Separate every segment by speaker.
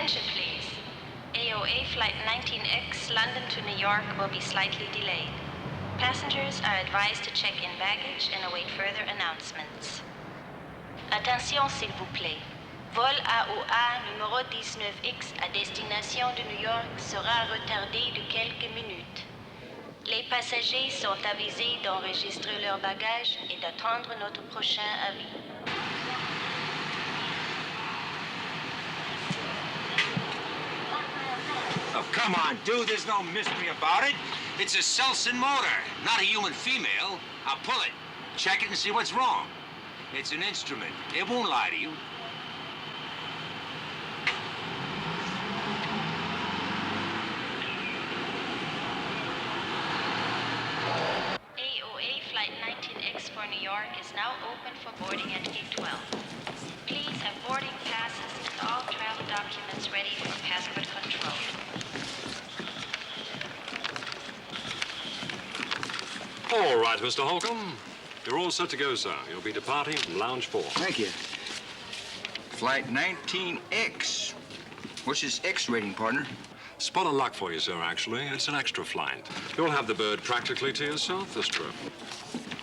Speaker 1: Attention, please. AOA Flight 19X, London to New York, will be slightly delayed. Passengers are advised to check in baggage and await further announcements. Attention, s'il vous plaît. Vol AOA numéro 19X à destination de New York sera retardé de quelques minutes. Les passagers sont avisés d'enregistrer leurs bagages et d'attendre notre prochain avis.
Speaker 2: Oh, come on, dude. There's no mystery about it. It's a Selson motor, not a human female. I'll pull it, check it, and see what's wrong. It's an instrument. It won't lie to you.
Speaker 1: AOA Flight 19X for New York is now open for boarding at Gate 12. Please have boarding passes and all travel documents ready for passport control.
Speaker 3: All right, Mr. Holcomb. You're all set to go, sir. You'll be departing from Lounge 4.
Speaker 4: Thank you. Flight 19X. What's this X rating, partner?
Speaker 3: Spot of luck for you, sir, actually. It's an extra flight. You'll have the bird practically to yourself this trip.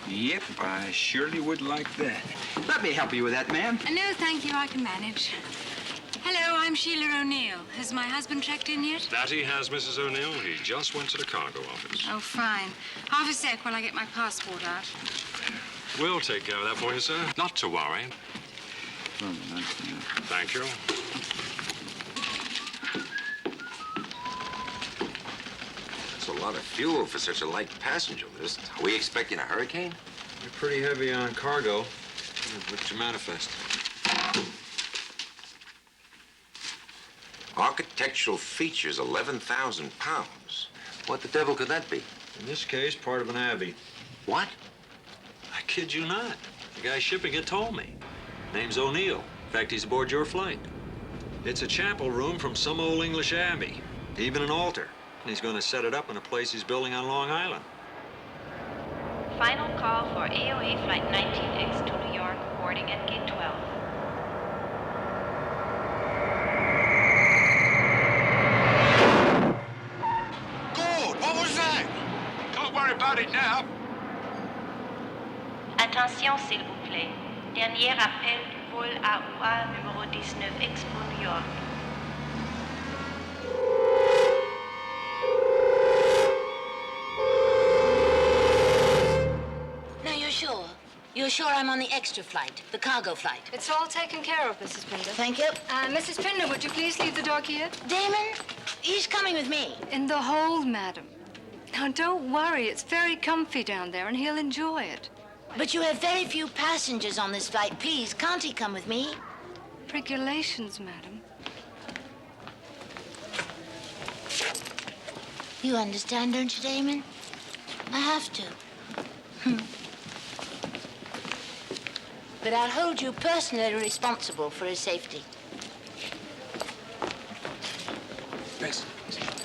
Speaker 4: Yep, I surely would like that. Let me help you with that, ma'am.
Speaker 5: No, thank you. I can manage. Hello, I'm Sheila O'Neill. Has my husband checked in yet?
Speaker 3: That he has, Mrs. O'Neill. He just went to the cargo office.
Speaker 5: Oh, fine. Half a sec while I get my passport out.
Speaker 3: We'll take care of that for you, sir. Not to worry. Thank you.
Speaker 2: That's a lot of fuel for such a light passenger list. Are we expecting a hurricane?
Speaker 6: You're pretty heavy on cargo. Look at your manifest.
Speaker 2: Architectural features, 11,000 pounds. What the devil could that be?
Speaker 6: In this case, part of an abbey.
Speaker 2: What?
Speaker 6: I kid you not. The guy shipping it told me. Name's O'Neill. In fact, he's aboard your flight. It's a chapel room from some old English abbey. Even an altar. And he's going to set it up in a place he's building on Long Island.
Speaker 1: Final call for AOA Flight 19X to New York, boarding at Gate 12.
Speaker 2: Good! What was that? Don't worry about it now.
Speaker 1: Attention, s'il vous plaît. Dernier appel du vol AOA numéro 19X pour New York.
Speaker 7: Now, you're sure? You're sure I'm on the extra flight, the cargo flight?
Speaker 5: It's all taken care of, Mrs. Pinder.
Speaker 7: Thank you.
Speaker 5: Mrs. Pinder, would you please leave the dog here?
Speaker 7: Damon, he's coming with me.
Speaker 5: In the hold, madam. Now, don't worry. It's very comfy down there, and he'll enjoy it.
Speaker 7: But you have very few passengers on this flight. Please, can't he come with me?
Speaker 5: Regulations, madam.
Speaker 7: You understand, don't you, Damon? I have to. But I'll hold you personally responsible for his safety.
Speaker 4: Yes.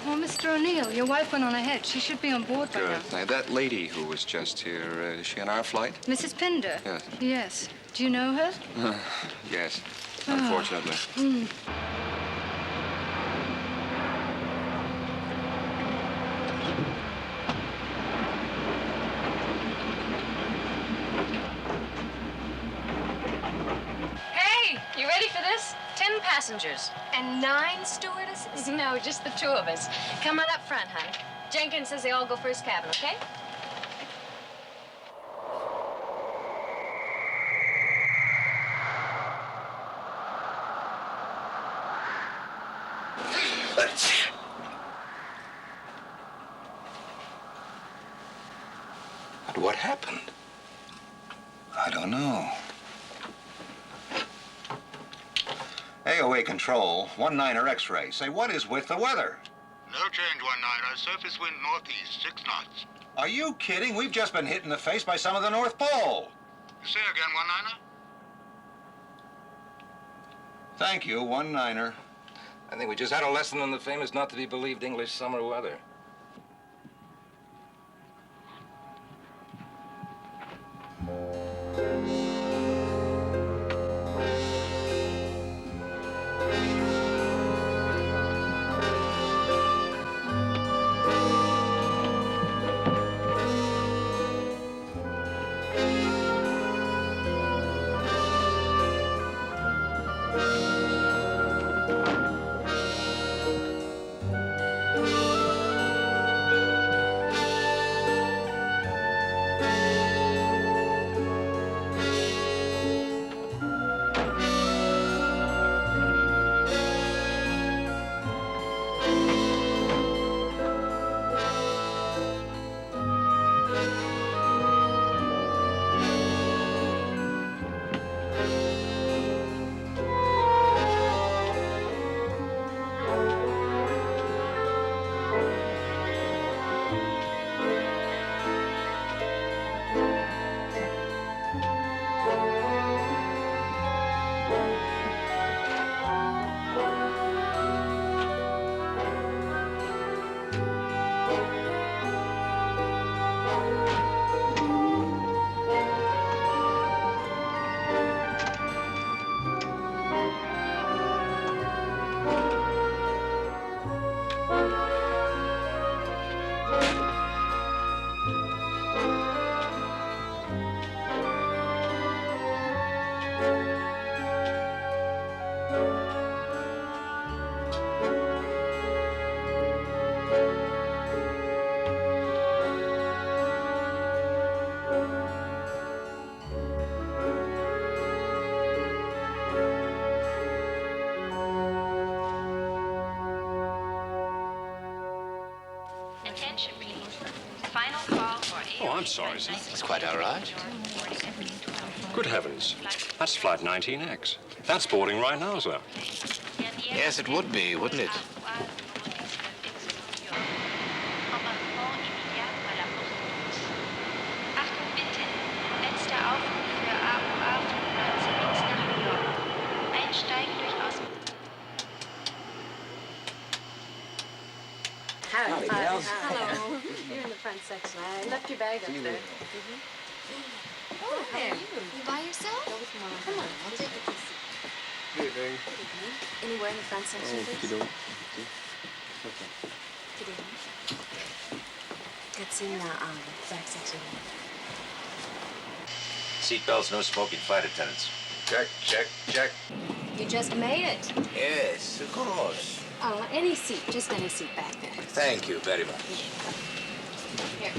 Speaker 5: Oh, Mr. O'Neill, your wife went on ahead. She should be on board by now.
Speaker 4: Good. Now, that lady who was just here, is she on our flight?
Speaker 5: Mrs. Pinder?
Speaker 4: Yes.
Speaker 5: Yes. Do you know her?
Speaker 4: Yes, unfortunately.
Speaker 8: Hey, you ready for this? 10 passengers.
Speaker 5: And 9 stewardesses?
Speaker 8: No, just the 2 of us. Come on up front, hon. Jenkins says they all go first cabin, okay?
Speaker 4: But what happened? I don't know. AOA control, 19er X-ray. Say, what is with the weather?
Speaker 9: No change, 19er. Surface wind northeast, 6 knots.
Speaker 4: Are you kidding? We've just been hit in the face by some of the North Pole.
Speaker 9: Say again, 19er.
Speaker 4: Thank you, 19er.
Speaker 10: I think we just had a lesson in the famous not-to-be-believed English summer weather.
Speaker 3: I'm sorry, sir.
Speaker 10: It's quite all right.
Speaker 3: Good heavens. That's flight 19X. That's boarding right now, sir.
Speaker 10: Yes, it would be, wouldn't it?
Speaker 1: Achtung bitte, letzter Aufruf für AUA 95X nach New York. Einsteigen durch Aus...
Speaker 7: Howdy,
Speaker 8: Hello. You're in the front section. I left your bag up there. Oh, there. You by yourself? Go with Mom. Come on, I'll take it easy.
Speaker 10: Good evening.
Speaker 8: Anywhere in the front section, please?
Speaker 10: Okay.
Speaker 8: Good evening. That's in the back section.
Speaker 2: Seatbelts, no smoking, flight attendants.
Speaker 10: Check.
Speaker 8: You just made it.
Speaker 10: Yes, of course.
Speaker 8: Any seat. Just any seat back there.
Speaker 10: Thank you very much.
Speaker 8: Here.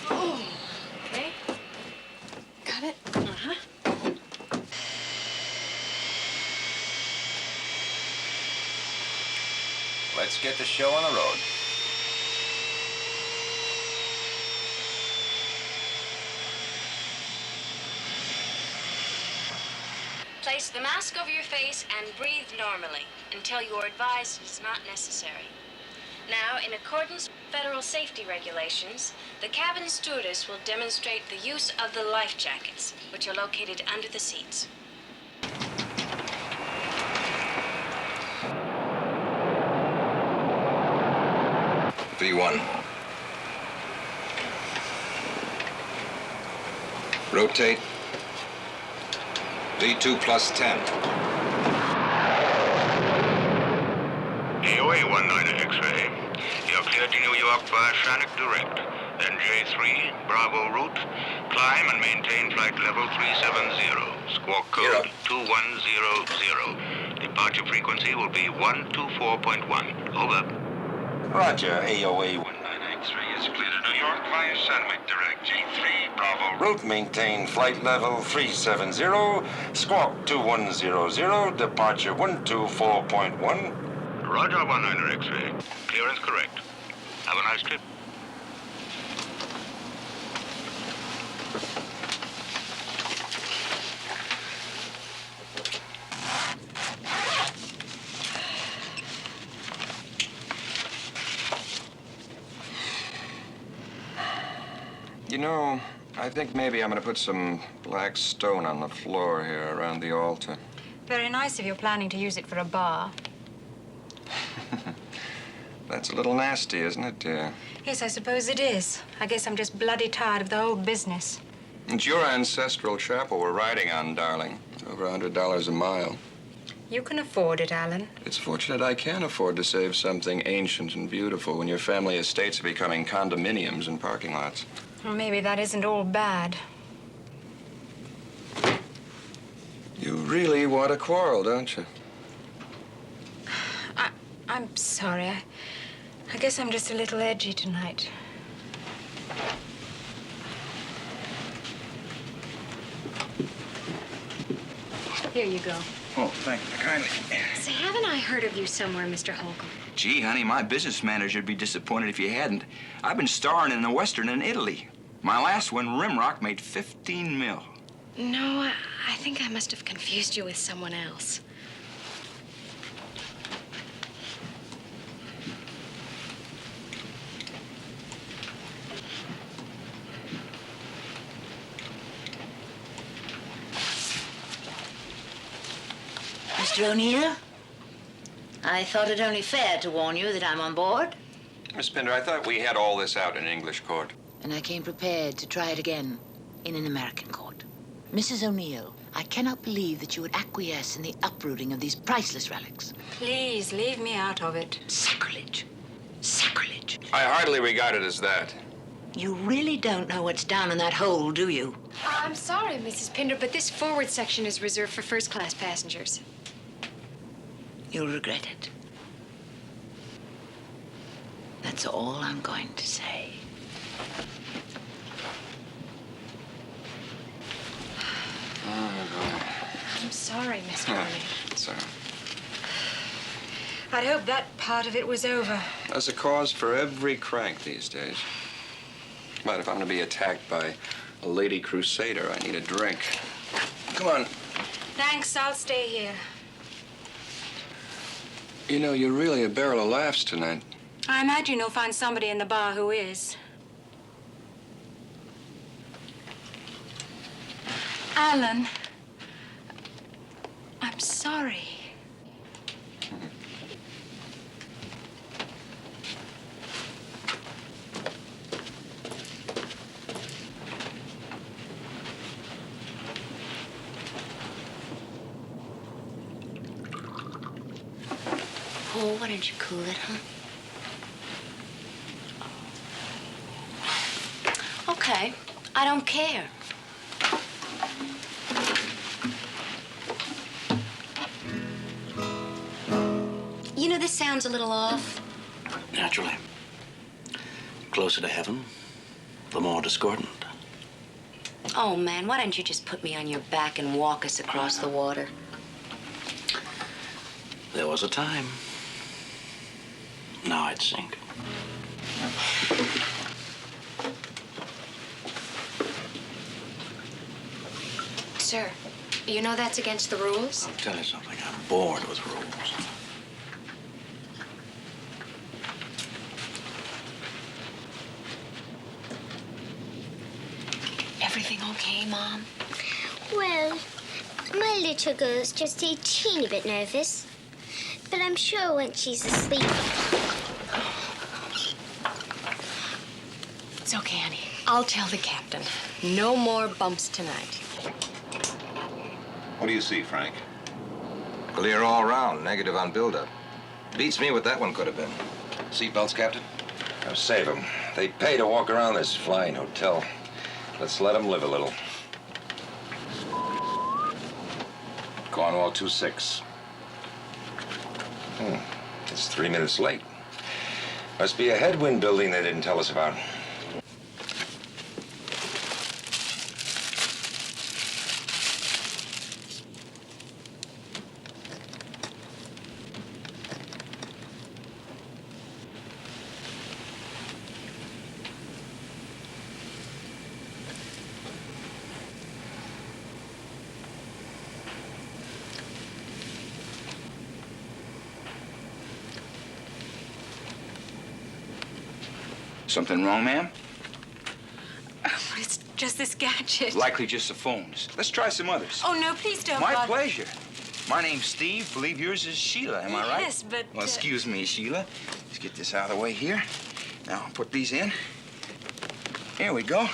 Speaker 8: Oh, okay. Got it? Uh-huh.
Speaker 10: Let's get the show on the road.
Speaker 1: Place the mask over your face and breathe normally until you are advised it is not necessary. Now, in accordance with federal safety regulations, the cabin stewardess will demonstrate the use of the life jackets, which are located under the seats.
Speaker 10: V1. Rotate. V2 plus 10.
Speaker 9: AOA 19 X-ray. You're cleared to New York via Shannon Direct. Then J3, Bravo route. Climb and maintain flight level 370. Squawk code 2100. Departure frequency will be 124.1. Over.
Speaker 2: Roger, AOA 19 X-ray is clear to New York via Sandwich Direct. J3, Bravo. Route maintain flight level 370. Squawk 2100. Departure 124.1.
Speaker 9: Roger 19 X-ray. Clearance correct. Have a nice trip.
Speaker 10: You know, I think maybe I'm gonna put some black stone on the floor here around the altar.
Speaker 5: Very nice if you're planning to use it for a bar.
Speaker 10: That's a little nasty, isn't it, dear?
Speaker 5: Yes, I suppose it is. I guess I'm just bloody tired of the whole business.
Speaker 10: It's your ancestral chapel we're riding on, darling. Over $100 a mile.
Speaker 5: You can afford it, Alan.
Speaker 10: It's fortunate I can afford to save something ancient and beautiful when your family estates are becoming condominiums and parking lots.
Speaker 5: Well, maybe that isn't all bad.
Speaker 10: You really want to quarrel, don't you?
Speaker 5: I'm sorry. I guess I'm just a little edgy tonight. Here you go.
Speaker 4: Oh, thank you kindly.
Speaker 8: Say, haven't I heard of you somewhere, Mr. Holcomb?
Speaker 4: Gee, honey, my business manager'd be disappointed if you hadn't. I've been starring in the Western in Italy. My last one, Rimrock, made 15 mil.
Speaker 8: No, I think I must have confused you with someone else.
Speaker 7: Mr. O'Neill, I thought it only fair to warn you that I'm on board.
Speaker 10: Miss Pinder, I thought we had all this out in English court.
Speaker 7: And I came prepared to try it again in an American court. Mrs. O'Neill, I cannot believe that you would acquiesce in the uprooting of these priceless relics.
Speaker 5: Please, leave me out of it.
Speaker 7: Sacrilege. Sacrilege.
Speaker 10: I hardly regard it as that.
Speaker 7: You really don't know what's down in that hole, do you?
Speaker 8: I'm sorry, Mrs. Pinder, but this forward section is reserved for first-class passengers.
Speaker 7: You'll regret it. That's all I'm going to say.
Speaker 5: I'm sorry, Miss Barney.
Speaker 10: Sorry.
Speaker 5: I'd hoped that part of it was over.
Speaker 10: There's a cause for every crank these days. But if I'm going to be attacked by a lady crusader, I need a drink. Come on.
Speaker 5: Thanks, I'll stay here.
Speaker 10: You know, you're really a barrel of laughs tonight.
Speaker 5: I imagine you'll find somebody in the bar who is. Alan, I'm sorry.
Speaker 7: Paul, why don't you cool it, huh? Okay, I don't care. You know, this sounds a little off.
Speaker 11: Naturally. Closer to heaven, the more discordant.
Speaker 7: Oh, man, why don't you just put me on your back and walk us across the water?
Speaker 11: There was a time. Now I'd sink.
Speaker 8: Sir, you know that's against the rules?
Speaker 11: I'll tell you something. I'm bored with rules.
Speaker 8: Everything okay, Mom?
Speaker 12: Well, my little girl's just a teeny bit nervous. But I'm sure once she's asleep...
Speaker 8: It's okay, honey. I'll tell the captain. No more bumps tonight.
Speaker 13: What do you see, Frank?
Speaker 10: Clear all round, negative on buildup. Beats me what that one could have been. Seatbelts, Captain?
Speaker 2: Now save them. They pay to walk around this flying hotel. Let's let them live a little. Cornwall 26. It's 3 minutes late. Must be a headwind building they didn't tell us about.
Speaker 4: Something wrong, ma'am?
Speaker 5: It's just this gadget.
Speaker 4: Likely just the phones. Let's try some others.
Speaker 5: Oh, no, please don't.
Speaker 4: My
Speaker 5: bother.
Speaker 4: pleasure. My name's Steve. Believe yours is Sheila, am I right?
Speaker 5: Yes, but...
Speaker 4: Well, excuse me, Sheila. Let's get this out of the way here. Now, I'll put these in. Here we go.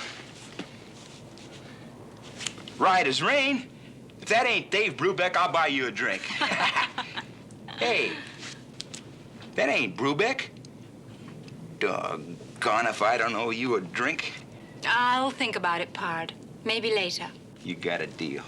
Speaker 4: Right as rain. If that ain't Dave Brubeck, I'll buy you a drink. Hey, that ain't Brubeck. Doggone if I don't owe you a drink.
Speaker 5: I'll think about it, Pard. Maybe later.
Speaker 4: You got a deal.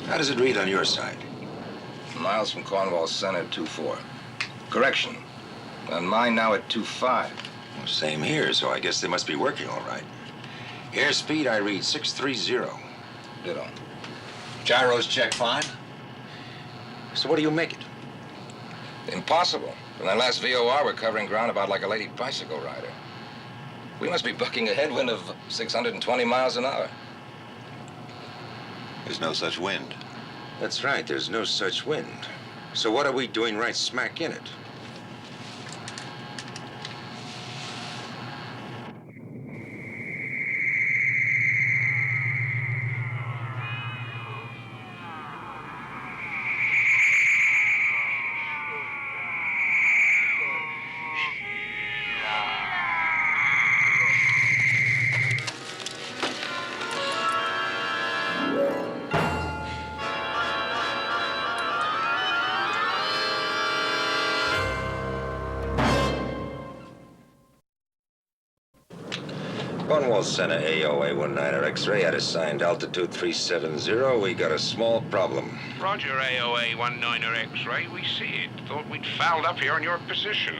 Speaker 2: How does it read on your side?
Speaker 10: Miles from Cornwall Center, 2-4. Correction. On mine now at 2-5.
Speaker 2: Well, same here, so I guess they must be working all right. Airspeed, I read 630.
Speaker 10: Ditto.
Speaker 13: Gyros check fine?
Speaker 2: So what do you make it?
Speaker 10: Impossible. From that last VOR, we're covering ground about like a lady bicycle rider. We must be bucking a headwind of 620 miles an hour.
Speaker 13: There's no such wind.
Speaker 2: That's right, there's no such wind. So what are we doing right smack in it? Cornwall Center, AOA 19er X-ray at assigned altitude 370. We got a small problem.
Speaker 9: Roger, AOA 19er X-ray. We see it. Thought we'd fouled up here on your position.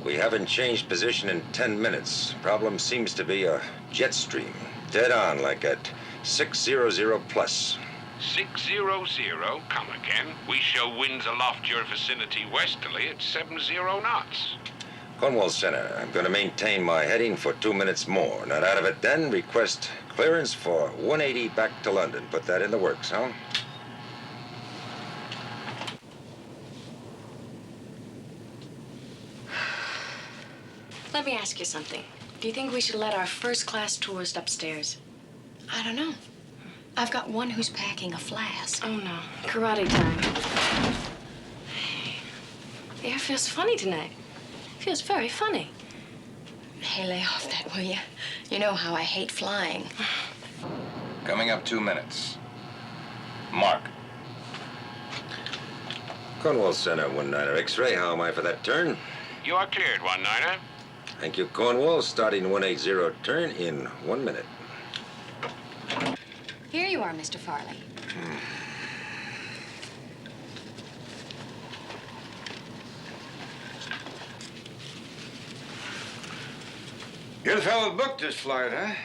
Speaker 2: We haven't changed position in 10 minutes. Problem seems to be a jet stream. Dead on, like at 600 plus.
Speaker 9: 600, come again. We show winds aloft your vicinity westerly at 70 knots.
Speaker 2: Cornwall Center, I'm going to maintain my heading for 2 minutes more. Not out of it then, request clearance for 180 back to London. Put that in the works, huh?
Speaker 8: Let me ask you something. Do you think we should let our first-class tourist upstairs?
Speaker 14: I don't know. I've got one who's packing a flask.
Speaker 8: Oh, no. Karate time. The air feels funny tonight. Feels very funny.
Speaker 14: Hey, lay off that, will you? You know how I hate flying.
Speaker 10: Coming up 2 minutes. Mark.
Speaker 2: Cornwall Center, 19er X-ray. How am I for that turn?
Speaker 9: You are cleared, 19er.
Speaker 2: Thank you, Cornwall. Starting 180 turn in 1 minute.
Speaker 14: Here you are, Mr. Farley.
Speaker 15: You're the fellow that booked this flight, huh?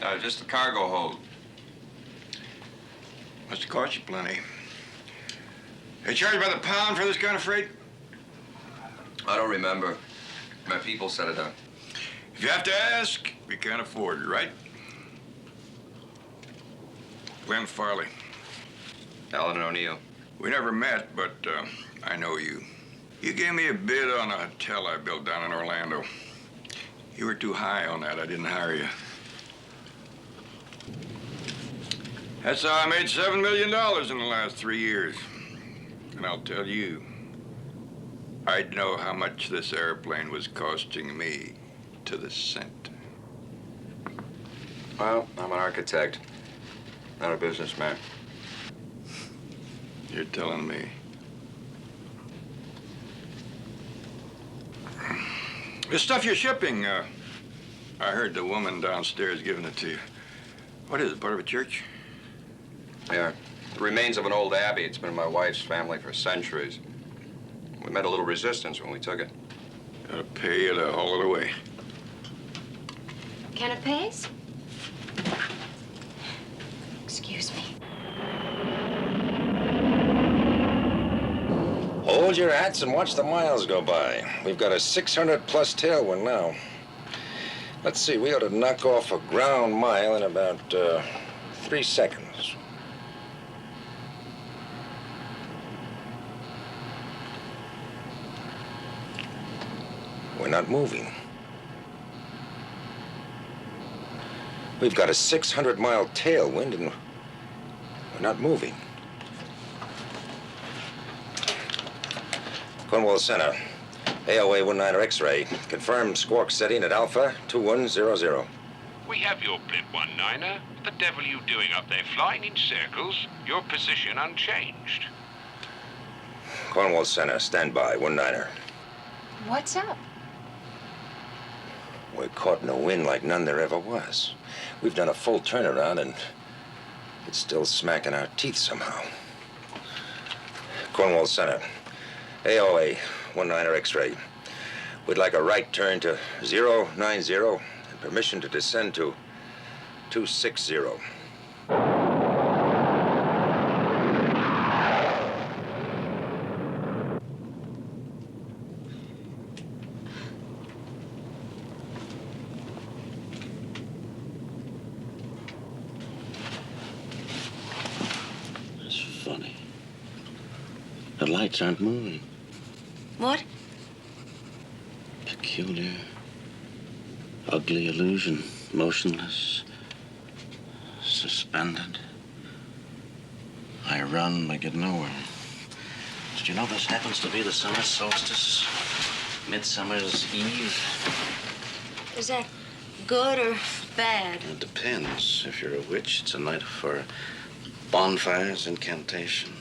Speaker 10: No, just a cargo hold.
Speaker 15: Must have cost you plenty. They charge by the pound for this kind of freight?
Speaker 10: I don't remember. My people set it up.
Speaker 15: If you have to ask, we can't afford it, right? Glenn Farley.
Speaker 10: Alan O'Neill.
Speaker 15: We never met, but I know you. You gave me a bid on a hotel I built down in Orlando. You were too high on that. I didn't hire you. That's how I made $7 million in the last 3 years. And I'll tell you, I'd know how much this airplane was costing me to the cent.
Speaker 10: Well, I'm an architect, not a businessman.
Speaker 15: You're telling me. The stuff you're shipping, I heard the woman downstairs giving it to you. What is it, part of a church?
Speaker 10: Yeah, the remains of an old abbey. It's been in my wife's family for centuries. We met a little resistance when we took it.
Speaker 15: Gotta pay you to haul it away.
Speaker 14: Canapes? Excuse me.
Speaker 2: Hold your hats and watch the miles go by. We've got a 600 plus tailwind now. Let's see, we ought to knock off a ground mile in about 3 seconds. We're not moving. We've got a 600-mile tailwind and we're not moving. Cornwall Center, AOA 19er X-ray. Confirmed squawk setting at Alpha 2100.
Speaker 9: We have your blip, 19er. What the devil are you doing up there, flying in circles? Your position unchanged.
Speaker 2: Cornwall Center, standby, 19er.
Speaker 14: What's up?
Speaker 2: We're caught in a wind like none there ever was. We've done a full turnaround and it's still smacking our teeth somehow. Cornwall Center, AOA 19er X-ray. We'd like a right turn to 090 and permission to descend to 260.
Speaker 11: It's funny. The lights aren't moving.
Speaker 14: What?
Speaker 11: Peculiar, ugly illusion. Motionless, suspended. I run, but get nowhere. Did you know this happens to be the summer solstice? Midsummer's Eve?
Speaker 14: Is that good or bad?
Speaker 11: It depends. If you're a witch, it's a night for bonfires, incantation.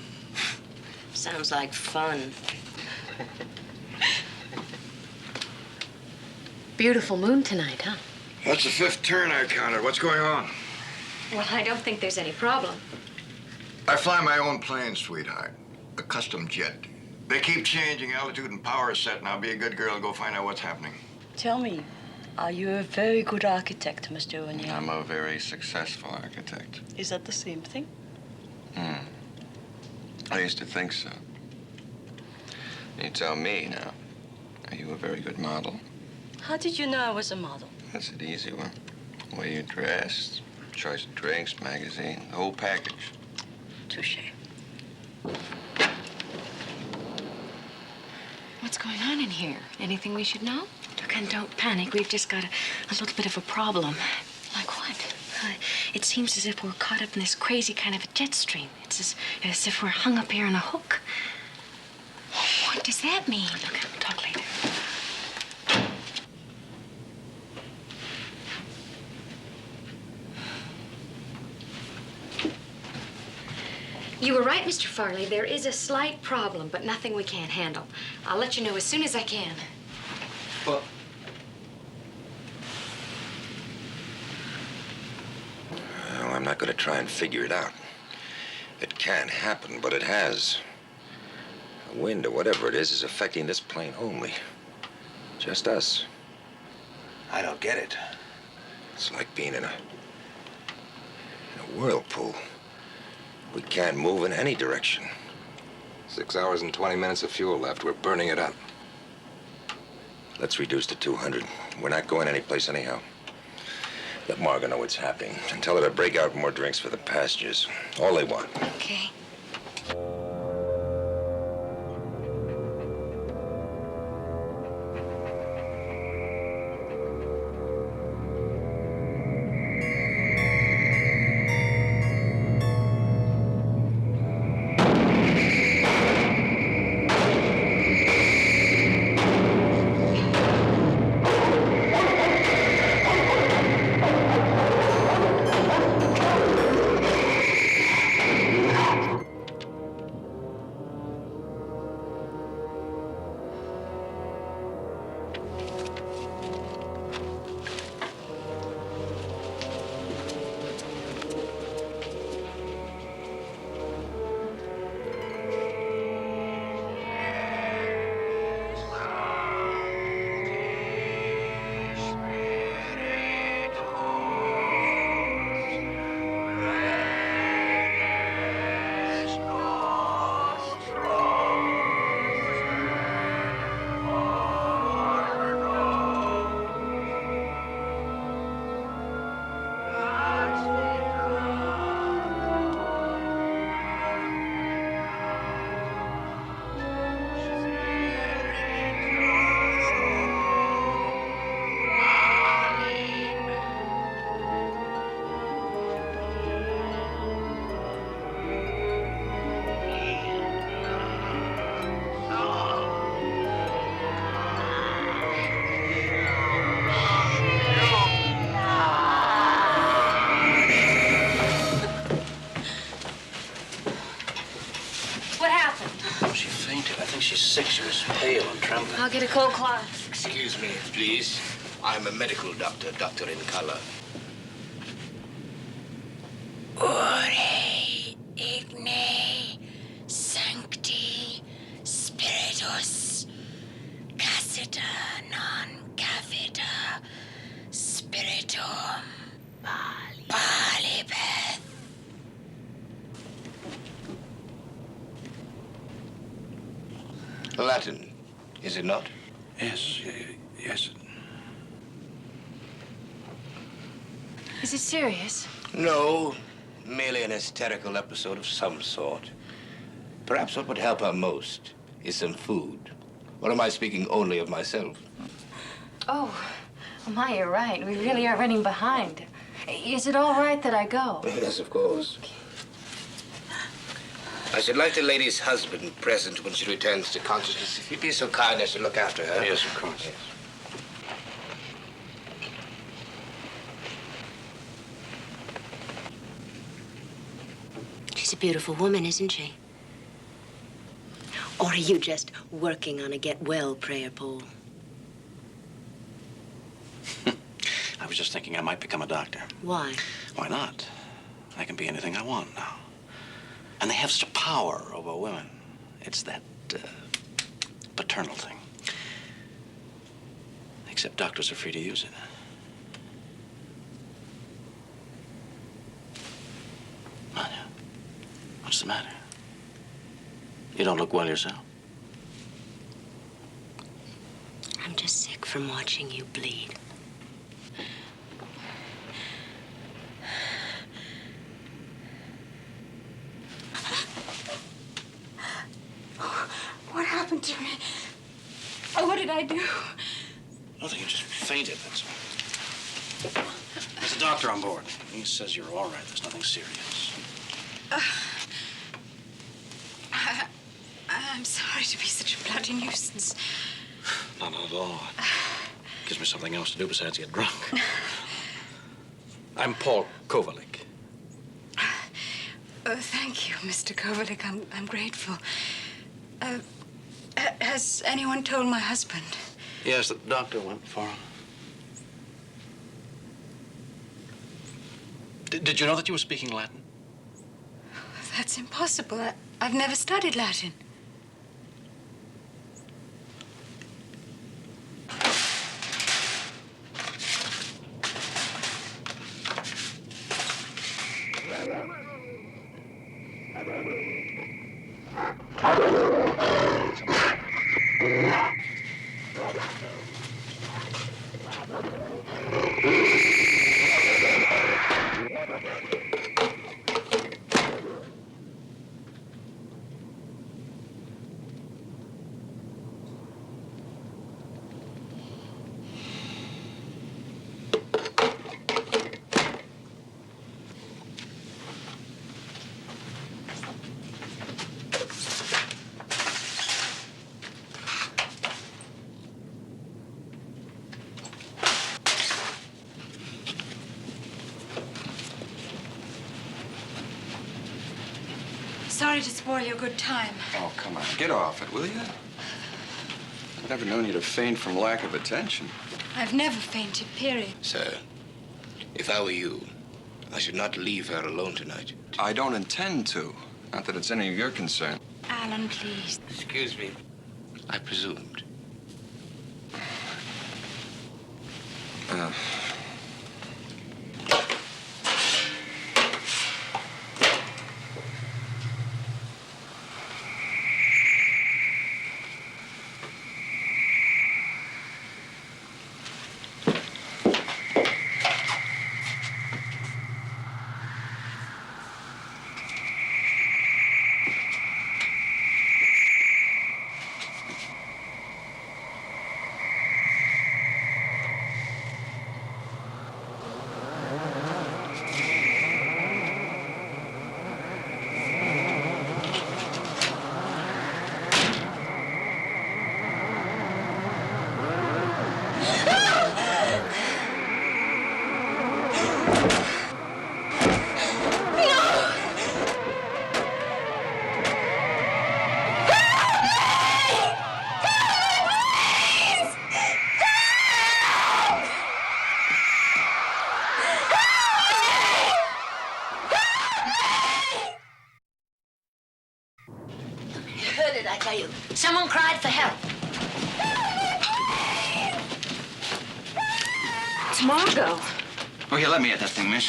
Speaker 14: Sounds like fun. Beautiful moon tonight, huh?
Speaker 15: That's the 5th turn I counted. What's going on?
Speaker 14: Well, I don't think there's any problem.
Speaker 15: I fly my own plane, sweetheart. A custom jet. They keep changing. Altitude and power set. Now be a good girl and go find out what's happening.
Speaker 16: Tell me, are you a very good architect, Mr. O'Neill?
Speaker 13: I'm a very successful architect.
Speaker 16: Is that the same thing?
Speaker 13: I used to think so. You tell me now. Are you a very good model?
Speaker 16: How did you know I was a model?
Speaker 13: That's an easy one. The way you dressed, choice of drinks, magazine, the whole package.
Speaker 16: Touché.
Speaker 14: What's going on in here? Anything we should know? Look, and don't panic. We've just got a little bit of a problem.
Speaker 16: Like what?
Speaker 14: It seems as if we're caught up in this crazy kind of a jet stream. It's as if we're hung up here on a hook. What does that mean? Look, we'll talk later. You were right, Mr. Farley. There is a slight problem, but nothing we can't handle. I'll let you know as soon as I can.
Speaker 13: Well,
Speaker 2: I'm not going to try and figure it out. It can happen, but it has. The wind or whatever it is affecting this plane only. Just us.
Speaker 13: I don't get it.
Speaker 2: It's like being in a whirlpool. We can't move in any direction.
Speaker 10: 6 hours and 20 minutes of fuel left. We're burning it up.
Speaker 2: Let's reduce to 200. We're not going anyplace anyhow. Let Margot know what's happening and tell her to break out more drinks for the passengers. All they want.
Speaker 14: Okay.
Speaker 5: I'll get a cold cloth.
Speaker 11: Excuse me, please. I'm a medical doctor, doctor in color.
Speaker 7: Ore igne sancti spiritus cassita non cavita spiritum palibeth.
Speaker 11: Latin, is it not?
Speaker 13: Yes, yes.
Speaker 14: Is it serious?
Speaker 11: No, merely an hysterical episode of some sort. Perhaps what would help her most is some food. Or am I speaking only of myself?
Speaker 14: Oh, my, you're right. We really are running behind. Is it all right that I go?
Speaker 11: Yes, of course. I should like the lady's husband present when she returns to consciousness. If you'd be so kind as to look after her.
Speaker 13: Yes, of course.
Speaker 11: Yes.
Speaker 17: She's a beautiful woman, isn't she? Or are you just working on a get-well prayer pool?
Speaker 11: I was just thinking I might become a doctor.
Speaker 17: Why?
Speaker 11: Why not? I can be anything I want now. And they have such power over women. It's that
Speaker 18: internal thing. Except doctors are free to use it. Anya, what's the matter? You don't look well yourself.
Speaker 17: I'm just sick from watching you bleed.
Speaker 5: What happened to me? Oh, what did I do?
Speaker 18: Nothing, you just fainted, that's all. There's a doctor on board. He says you're all right. There's nothing serious.
Speaker 5: I'm sorry to be such a bloody nuisance.
Speaker 18: Not at all. Gives me something else to do besides get drunk. I'm Paul Kovalik.
Speaker 5: Oh, thank you, Mr. Kovalik. I'm grateful. Has anyone told my husband?
Speaker 18: Yes, the doctor went for him. Did you know that you were speaking Latin?
Speaker 5: That's impossible. I've never studied Latin. Sorry to spoil your good time.
Speaker 13: Oh, come on. Get off it, will you? I've never known you to faint from lack of attention.
Speaker 5: I've never fainted, period.
Speaker 11: Sir, if I were you, I should not leave her alone tonight.
Speaker 13: I don't intend to. Not that it's any of your concern.
Speaker 5: Alan, please.
Speaker 11: Excuse me. I presumed.
Speaker 7: Someone cried for help.
Speaker 14: It's Margot.
Speaker 4: Oh, here, let me at that thing, miss.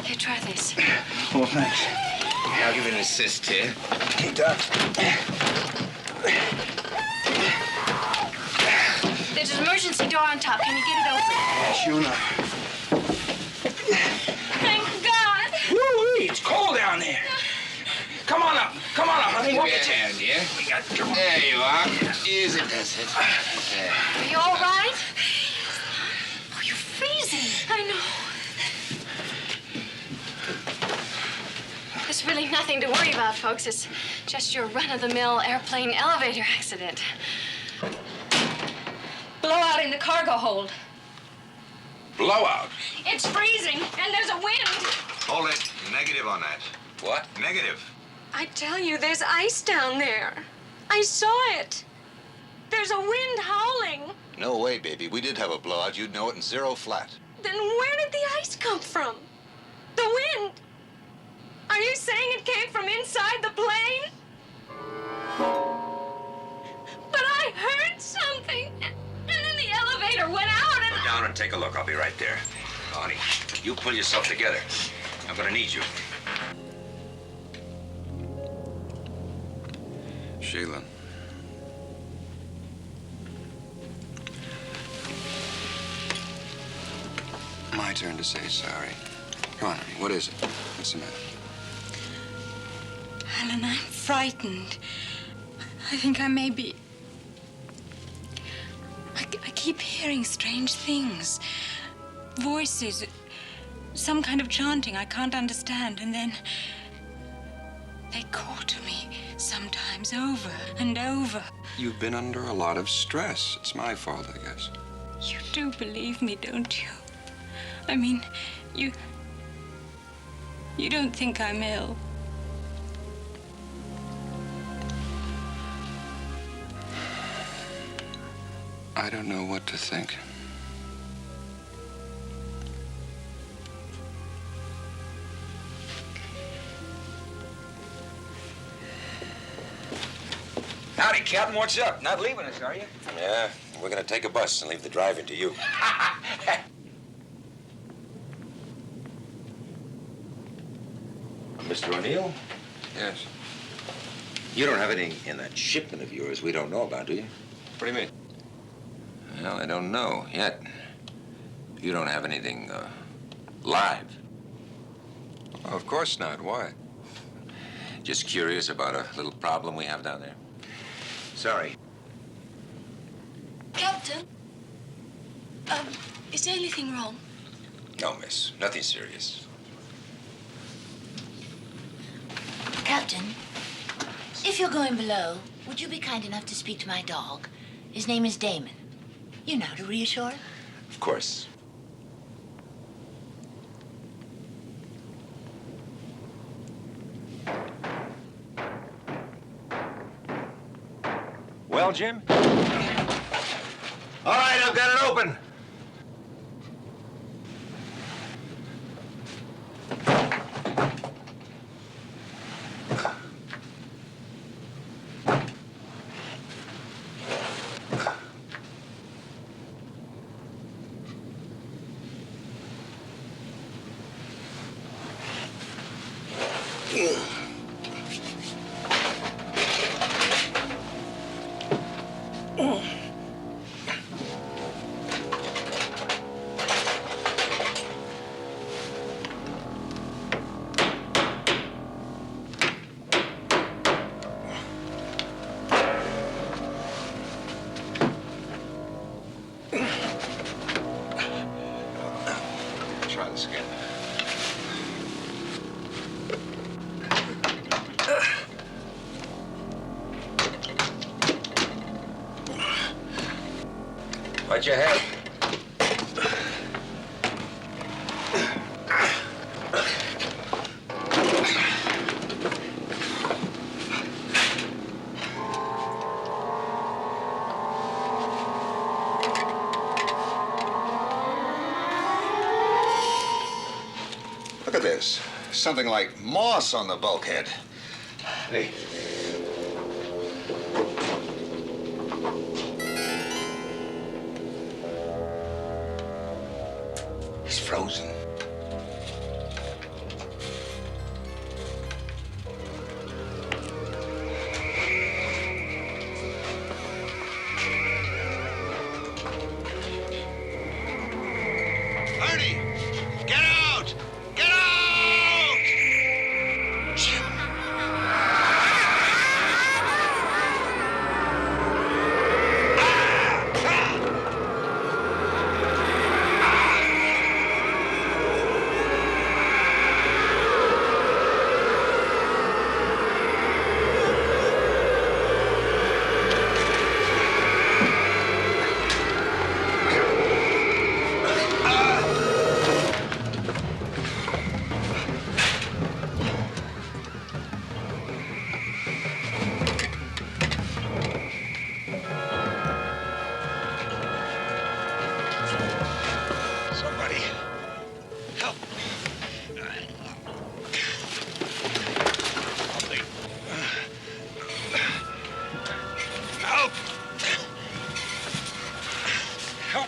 Speaker 14: Here, try this.
Speaker 4: Oh, thanks.
Speaker 11: I'll give it an assist here.
Speaker 4: He does.
Speaker 14: There's an emergency door on top. Can you get it open?
Speaker 4: Yeah, sure enough.
Speaker 14: Thank God.
Speaker 4: Woo-wee, it's cold down there. Come on up, honey.
Speaker 11: Give
Speaker 4: We'll
Speaker 11: me a
Speaker 4: get you.
Speaker 11: hand, yeah?
Speaker 4: We got you.
Speaker 11: There you are. Easy does it. There.
Speaker 14: Are you all right? Oh, you're freezing. I know. There's really nothing to worry about, folks. It's just your run-of-the-mill airplane elevator accident. Blowout in the cargo hold.
Speaker 15: Blowout?
Speaker 14: It's freezing, and there's a wind.
Speaker 15: Hold it. Negative on that.
Speaker 10: What?
Speaker 15: Negative.
Speaker 5: I tell you, there's ice down there. I saw it. There's a wind howling.
Speaker 19: No way, baby. We did have a blowout. You'd know it in zero flat.
Speaker 5: Then where did the ice come from? The wind. Are you saying it came from inside the plane? But I heard something, and then the elevator went out and...
Speaker 2: Go down and take a look. I'll be right there. Honey, you pull yourself together. I'm gonna need you.
Speaker 13: Sheila. My turn to say sorry. Come on, honey. What is it? What's the matter?
Speaker 14: Alan, I'm frightened. I think I may be... I keep hearing strange things. Voices. Some kind of chanting I can't understand. And then... they call to me sometimes over and over.
Speaker 13: You've been under a lot of stress. It's my fault, I guess.
Speaker 14: You do believe me, don't you? I mean, you don't think I'm ill?
Speaker 13: I don't know what to think.
Speaker 4: Howdy, Captain. What's up? Not leaving us, are you?
Speaker 2: Yeah, we're gonna take a bus and leave the driving to you. Mr. O'Neill?
Speaker 13: Yes.
Speaker 2: You don't have anything in that shipment of yours we don't know about, do you?
Speaker 13: What do you mean?
Speaker 2: Well, I don't know yet. You don't have anything, live.
Speaker 13: Of course not. Why?
Speaker 2: Just curious about a little problem we have down there. Sorry.
Speaker 14: Captain? Is there anything wrong?
Speaker 2: No, miss. Nothing serious.
Speaker 7: Captain, if you're going below, would you be kind enough to speak to my dog? His name is Damon. You know how to reassure him?
Speaker 2: Of course.
Speaker 20: Well, Jim? All right, I've got it open.
Speaker 2: Try this again. What'd you have?
Speaker 19: Look at this. Something like moss on the bulkhead.
Speaker 2: Hey. He's frozen.
Speaker 20: Ernie! Get out! Get out! Jim!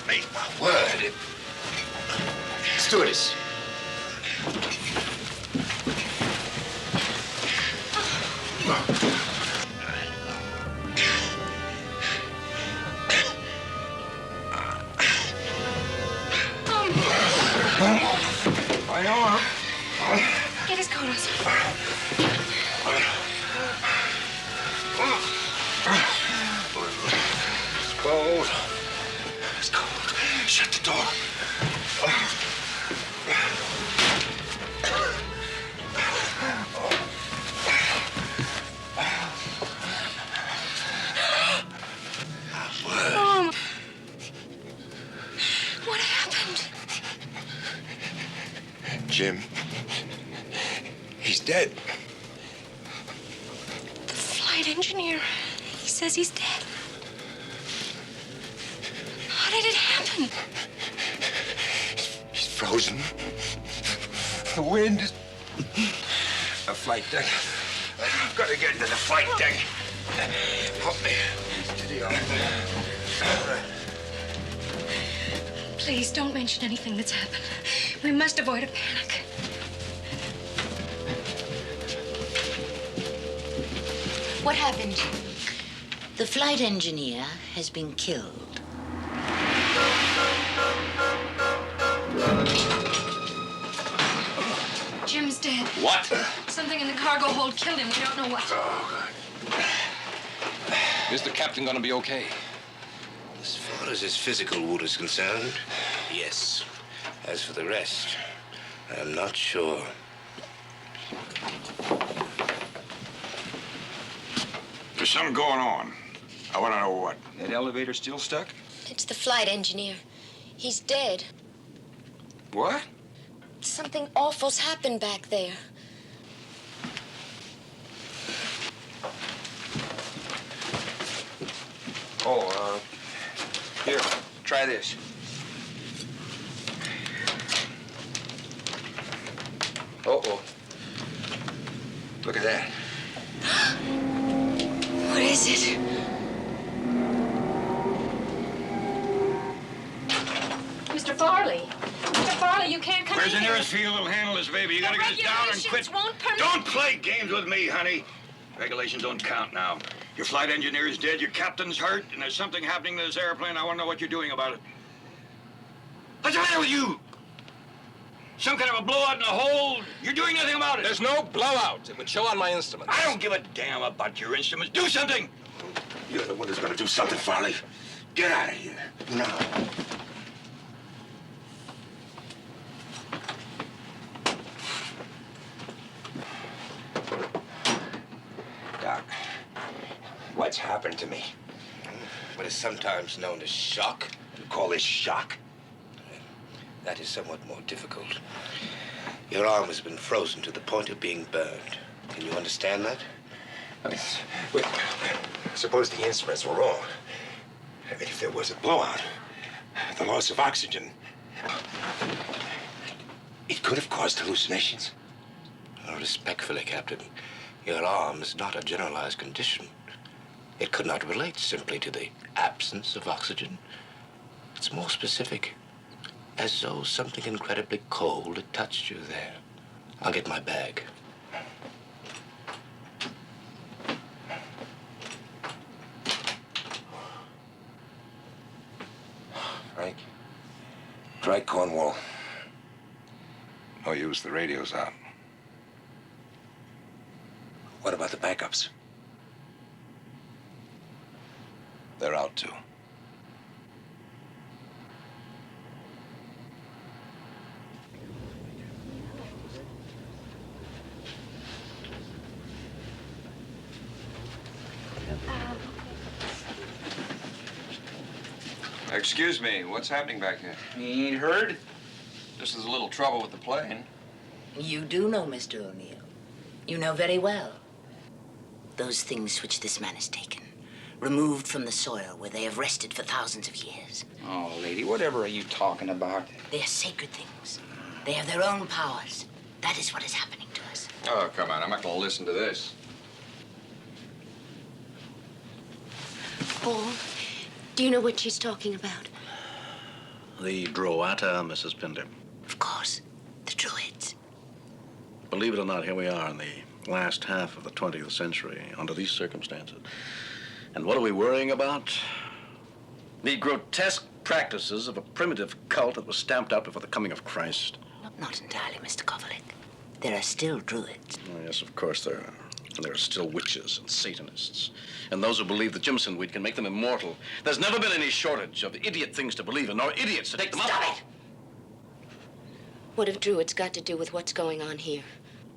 Speaker 11: me. Word. Stewardess.
Speaker 10: I know.
Speaker 5: Get his coat on.
Speaker 10: It's cold. It's cold. Shut the door.
Speaker 5: What happened?
Speaker 10: Jim. He's dead.
Speaker 5: The flight engineer. He says he's dead. How did it happen?
Speaker 10: He's frozen. The wind is... The flight deck. I've got to get into the flight deck. Help me. Steady on.
Speaker 5: Please don't mention anything that's happened. We must avoid a panic.
Speaker 7: What happened? The flight engineer has been killed.
Speaker 5: Jim's dead.
Speaker 10: What?
Speaker 5: Something in the cargo hold killed him. We don't know what.
Speaker 10: Oh, God. Is the captain gonna be okay?
Speaker 11: As far as his physical wound is concerned, yes. As for the rest, I'm not sure.
Speaker 15: There's something going on. I want to know what.
Speaker 4: That elevator still stuck?
Speaker 8: It's the flight engineer. He's dead.
Speaker 4: What?
Speaker 8: Something awful's happened back there.
Speaker 4: Oh, here, try this. Uh-oh. Look at that.
Speaker 8: What is it?
Speaker 5: Mr. Farley. Mr. Farley, you can't come
Speaker 15: Where's
Speaker 5: in
Speaker 15: the
Speaker 5: here.
Speaker 15: nearest field that'll handle this baby? You
Speaker 5: The
Speaker 15: gotta get us down and quit.
Speaker 5: regulations won't permit...
Speaker 15: Don't play games with me, honey. Regulations don't count now. Your flight engineer is dead, your captain's hurt, and there's something happening to this airplane. I want to know what you're doing about it. What's the matter with you? Some kind of a blowout in the hole? You're doing nothing about it.
Speaker 10: There's no blowout. It would show on my instruments.
Speaker 15: I don't give a damn about your instruments. Do something!
Speaker 11: You're the one who's gonna do something, Farley. Get out of here. Now.
Speaker 10: Doc, what's happened to me?
Speaker 11: What is sometimes known as shock.
Speaker 10: You call this shock?
Speaker 11: That is somewhat more difficult. Your arm has been frozen to the point of being burned. Can you understand that?
Speaker 10: I mean, wait, suppose the instruments were wrong. I mean, if there was a blowout, the loss of oxygen, it could have caused hallucinations.
Speaker 11: Respectfully, Captain, your arm is not a generalized condition. It could not relate simply to the absence of oxygen. It's more specific, as though something incredibly cold had touched you there. I'll get my bag.
Speaker 10: Frank, try Cornwall. No use, the radio's out. What about the backups? They're out too.
Speaker 13: Excuse me, what's happening back here?
Speaker 4: You ain't heard?
Speaker 13: Just there's a little trouble with the plane.
Speaker 7: You do know, Mr. O'Neill. You know very well. Those things which this man has taken, removed from the soil where they have rested for thousands of years.
Speaker 4: Oh, lady, whatever are you talking about?
Speaker 7: They are sacred things. They have their own powers. That is what is happening to us.
Speaker 13: Oh, come on, I'm not gonna listen to this.
Speaker 8: Paul, do you know what she's talking about?
Speaker 18: The Droata, Mrs. Pinder.
Speaker 7: Of course, the Druids.
Speaker 18: Believe it or not, here we are in the last half of the 20th century under these circumstances. And what are we worrying about? The grotesque practices of a primitive cult that was stamped out before the coming of Christ.
Speaker 7: Not entirely, Mr. Kovalik. There are still Druids.
Speaker 18: Oh, yes, of course there are. And there are still witches and Satanists. And those who believe the Jimson weed can make them immortal. There's never been any shortage of idiot things to believe in, nor idiots to take them up.
Speaker 7: Stop it!
Speaker 17: What have Druids got to do with what's going on here?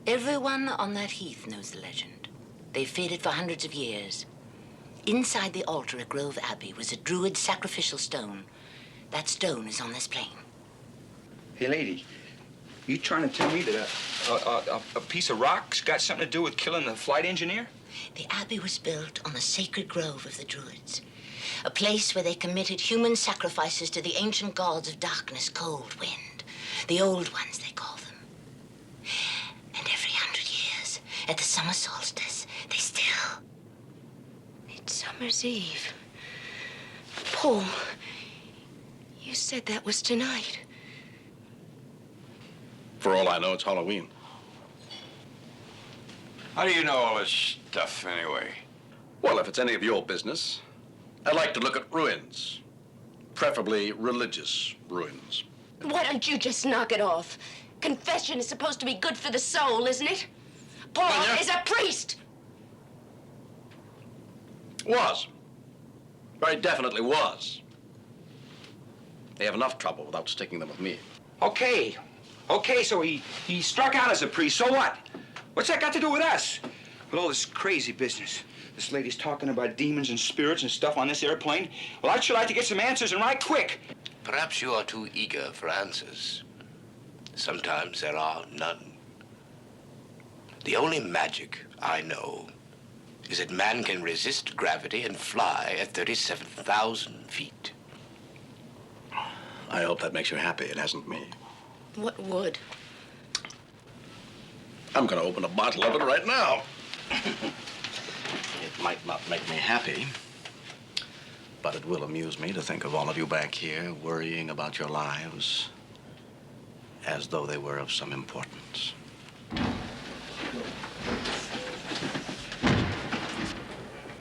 Speaker 7: Everyone on that heath knows the legend. They've faded for hundreds of years. Inside the altar at Grove Abbey was a Druid sacrificial stone. That stone is on this plane.
Speaker 4: Hey, lady, you trying to tell me that a piece of rock's got something to do with killing the flight engineer?
Speaker 7: The abbey was built on the sacred grove of the Druids, a place where they committed human sacrifices to the ancient gods of darkness, cold, wind, the old ones, they call them. And every 100 years, at the summer solstice, they still...
Speaker 17: Midsummer's Eve. Paul, you said that was tonight.
Speaker 18: For all I know, it's Halloween.
Speaker 15: How do you know all this stuff, anyway?
Speaker 18: Well, if it's any of your business, I'd like to look at ruins. Preferably religious ruins.
Speaker 17: Why don't you just knock it off? Confession is supposed to be good for the soul, isn't it? Paul is a priest!
Speaker 18: Was. Very definitely was. They have enough trouble without sticking them with me.
Speaker 4: Okay, so he struck out as a priest, so what? What's that got to do with us? With all this crazy business. This lady's talking about demons and spirits and stuff on this airplane. Well, I'd sure like to get some answers, and right quick.
Speaker 11: Perhaps you are too eager for answers. Sometimes there are none. The only magic I know is that man can resist gravity and fly at 37,000 feet.
Speaker 18: I hope that makes you happy. It hasn't me.
Speaker 17: What would?
Speaker 18: I'm going to open a bottle of it right now. It might not make me happy, but it will amuse me to think of all of you back here worrying about your lives as though they were of some importance.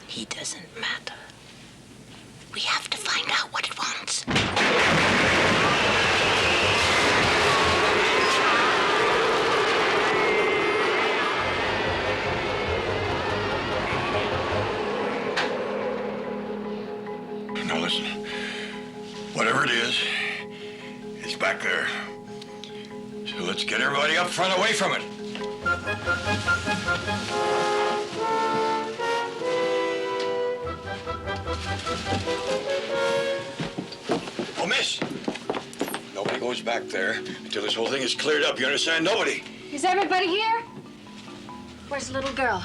Speaker 7: He doesn't matter. We have to find out what it wants.
Speaker 15: Now listen, whatever it is, it's back there. So let's get everybody up front away from it. Oh, miss! Nobody goes back there until this whole thing is cleared up. You understand? Nobody.
Speaker 8: Is everybody here? Where's the little girl?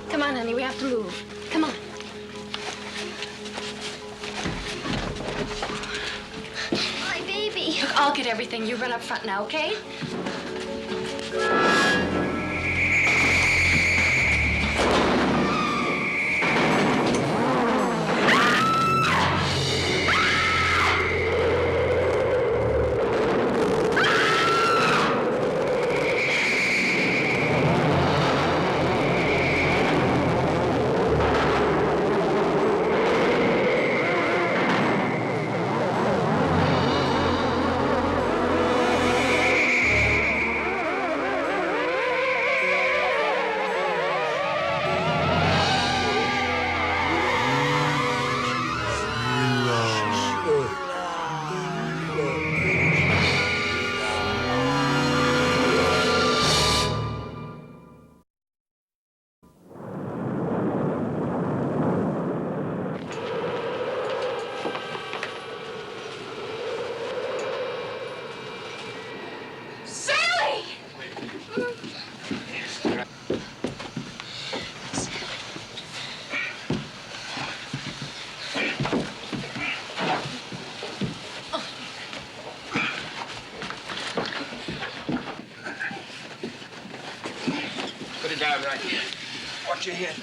Speaker 8: Come on, honey, we have to move. Come on.
Speaker 12: My baby.
Speaker 8: Look, I'll get everything. You run up front now, okay?
Speaker 10: down right here. Watch your head.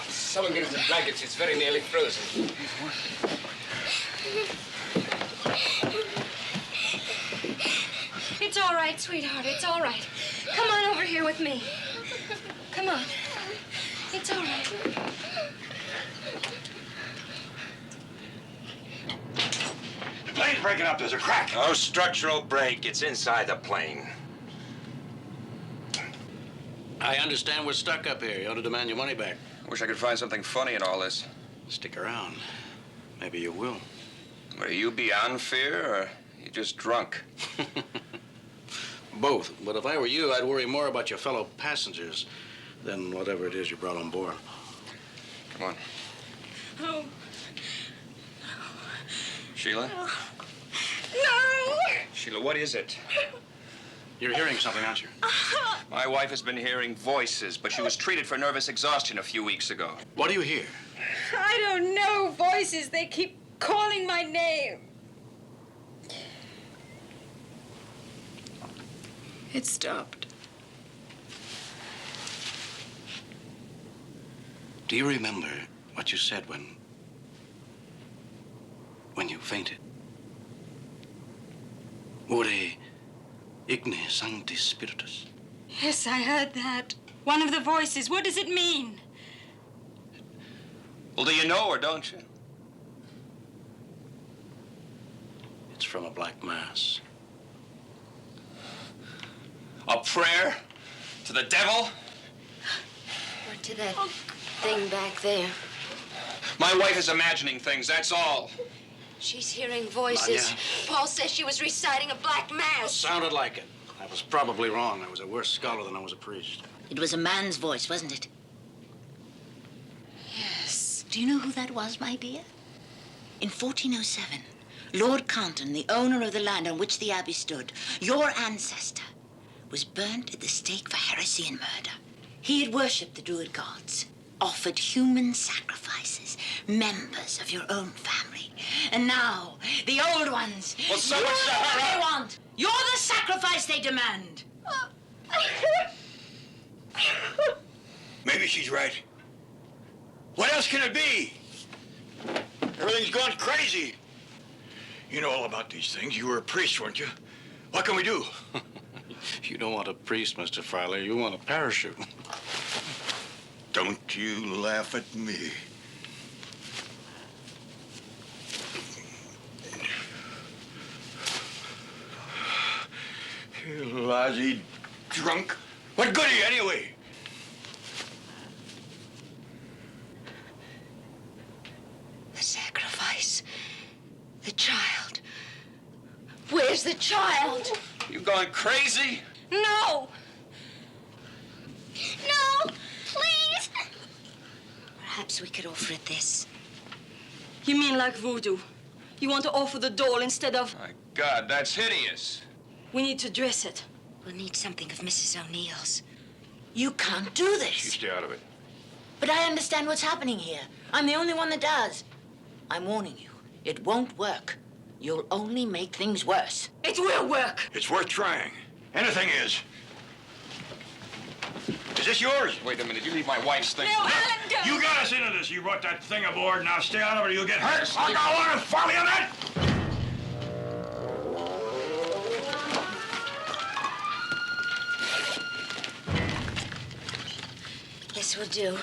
Speaker 10: Someone get us the blankets. It's very nearly frozen.
Speaker 5: It's all right, sweetheart. It's all right. Come on over here with me. Come on. It's all right.
Speaker 15: The plane's breaking up. There's a crack.
Speaker 2: No structural break. It's inside the plane.
Speaker 18: I understand we're stuck up here. You ought to demand your money back.
Speaker 10: I wish I could find something funny in all this.
Speaker 18: Stick around. Maybe you will.
Speaker 10: Are you beyond fear, or you just drunk?
Speaker 18: Both. But if I were you, I'd worry more about your fellow passengers than whatever it is you brought on board.
Speaker 10: Come on.
Speaker 5: Oh.
Speaker 10: Sheila?
Speaker 5: No!
Speaker 10: Sheila, what is it?
Speaker 18: You're hearing something, aren't you?
Speaker 10: My wife has been hearing voices, but she was treated for nervous exhaustion a few weeks ago.
Speaker 18: What do you hear?
Speaker 14: I don't know. Voices. They keep calling my name. It stopped.
Speaker 18: Do you remember what you said when you fainted? Ore igne sanctis spiritus.
Speaker 14: Yes, I heard that. One of the voices. What does it mean?
Speaker 10: Well, do you know or don't you?
Speaker 18: It's from a black mass.
Speaker 10: A prayer to the devil?
Speaker 17: Or to that thing back there.
Speaker 10: My wife is imagining things, that's all.
Speaker 17: She's hearing voices.
Speaker 18: Anya.
Speaker 17: Paul says she was reciting a black mass.
Speaker 18: Sounded like it. I was probably wrong. I was a worse scholar than I was a priest.
Speaker 7: It was a man's voice, wasn't it?
Speaker 14: Yes.
Speaker 7: Do you know who that was, my dear? In 1407, Lord Compton, the owner of the land on which the abbey stood, your ancestor, was burnt at the stake for heresy and murder. He had worshipped the Druid gods, offered human sacrifices, members of your own family. And now, the old ones,
Speaker 10: Well, someone
Speaker 7: you're
Speaker 10: shut
Speaker 7: the
Speaker 10: her
Speaker 7: one they
Speaker 10: up.
Speaker 7: want. You're the sacrifice they demand.
Speaker 15: Maybe she's right. What else can it be? Everything's gone crazy. You know all about these things. You were a priest, weren't you? What can we do?
Speaker 18: You don't want a priest, Mr. Fryler. You want a parachute.
Speaker 15: Don't you laugh at me. You lousy drunk. What good are you anyway?
Speaker 17: The sacrifice. The child. Where's the child?
Speaker 10: You going crazy?
Speaker 5: No!
Speaker 12: No, please.
Speaker 17: Perhaps we could offer it this.
Speaker 8: You mean like voodoo? You want to offer the doll instead of...
Speaker 10: My God, that's hideous.
Speaker 8: We need to dress it.
Speaker 17: We'll need something of Mrs. O'Neill's.
Speaker 7: You can't do
Speaker 15: You
Speaker 7: this.
Speaker 15: stay out of it.
Speaker 7: But I understand what's happening here. I'm the only one that does. I'm warning you, it won't work. You'll only make things worse.
Speaker 8: It will work.
Speaker 15: It's worth trying. Anything is. Is this yours?
Speaker 10: Wait a minute, you leave my wife's thing.
Speaker 14: No, Alan, go!
Speaker 15: You got us into this. You brought that thing aboard. Now stay out of it or you'll get hurt. I'll go on and follow you on that.
Speaker 17: This will do.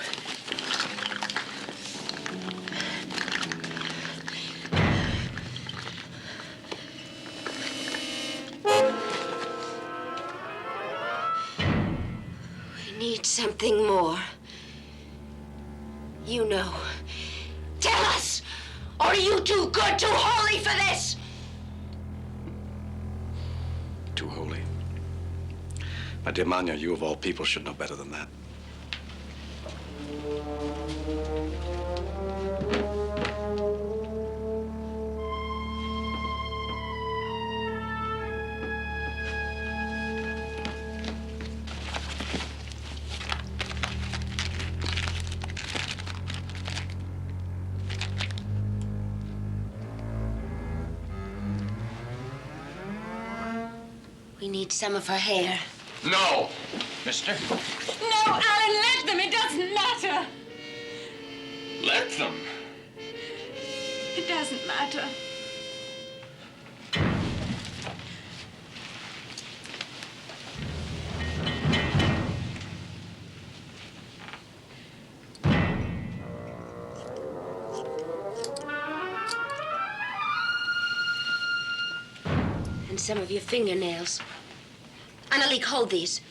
Speaker 17: We need something more. You know. Tell us! Or are you too good, too holy for this?
Speaker 18: Too holy. My dear Manya, you of all people should know better than that.
Speaker 17: We need some of her hair.
Speaker 10: No! Mister?
Speaker 14: No, Alan, let them. It doesn't matter.
Speaker 10: Let them?
Speaker 14: It doesn't matter.
Speaker 17: And some of your fingernails. Annalique, hold these.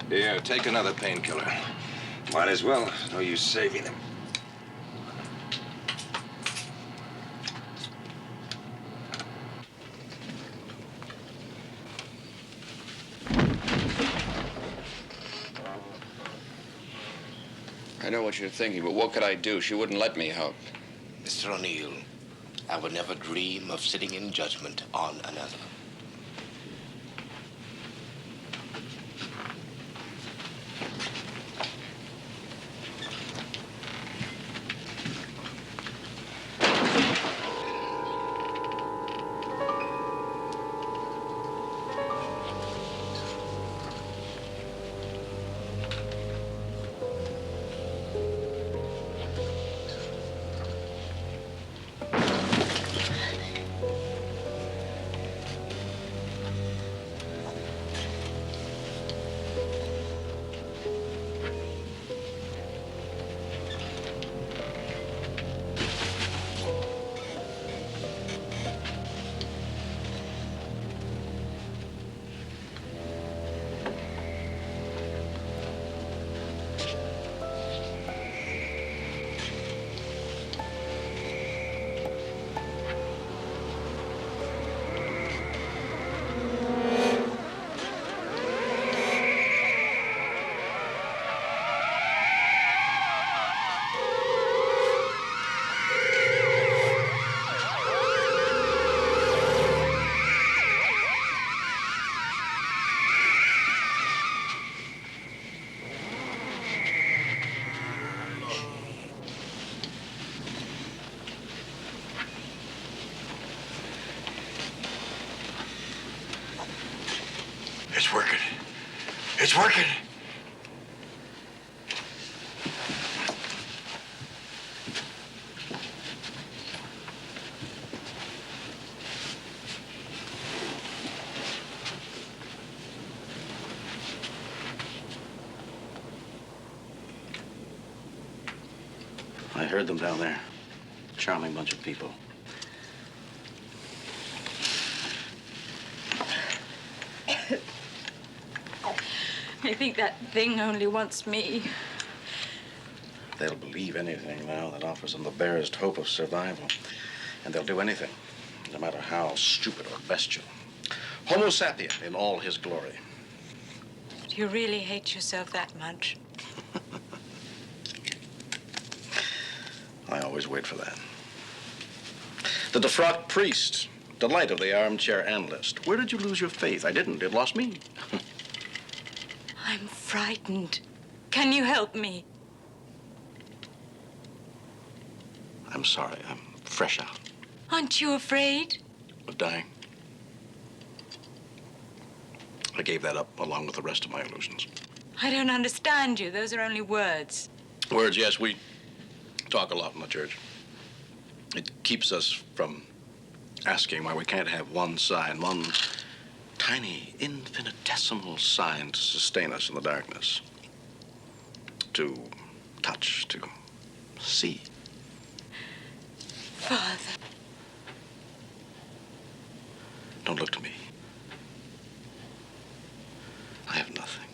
Speaker 10: Here, take another painkiller.
Speaker 2: Might as well. No use saving him.
Speaker 13: I know what you're thinking, but what could I do? She wouldn't let me help.
Speaker 11: Mr. O'Neill, I would never dream of sitting in judgment on another.
Speaker 20: It's working. It's working.
Speaker 18: I heard them down there. Charming bunch of people.
Speaker 14: I think that thing only wants me.
Speaker 18: They'll believe anything now that offers them the barest hope of survival. And they'll do anything, no matter how stupid or bestial. Homo sapien in all his glory.
Speaker 14: Do you really hate yourself that much?
Speaker 18: I always wait for that. The defrocked priest, delight of the armchair analyst. Where did you lose your faith? I didn't. It lost me.
Speaker 14: I'm frightened. Can you help me?
Speaker 18: I'm sorry. I'm fresh out
Speaker 14: Aren't you afraid?
Speaker 18: of dying. I gave that up along with the rest of my illusions.
Speaker 14: I don't understand you. Those are only words.
Speaker 18: Words, yes, we talk a lot in the church. It keeps us from asking why we can't have one sign, one tiny, infinitesimal sign to sustain us in the darkness. To touch, to see.
Speaker 14: Father.
Speaker 18: Don't look to me. I have nothing.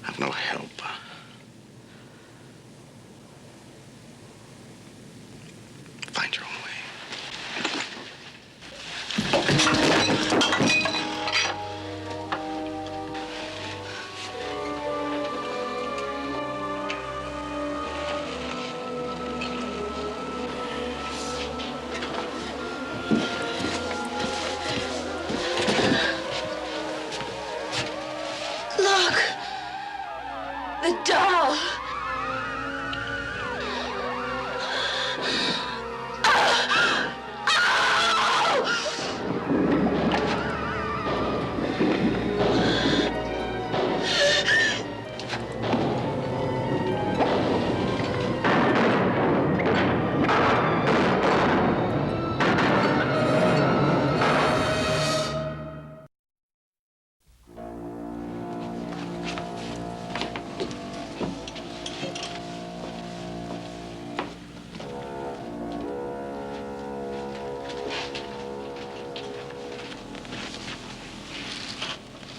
Speaker 18: I have no help. Find your own way.
Speaker 17: Look! The doll!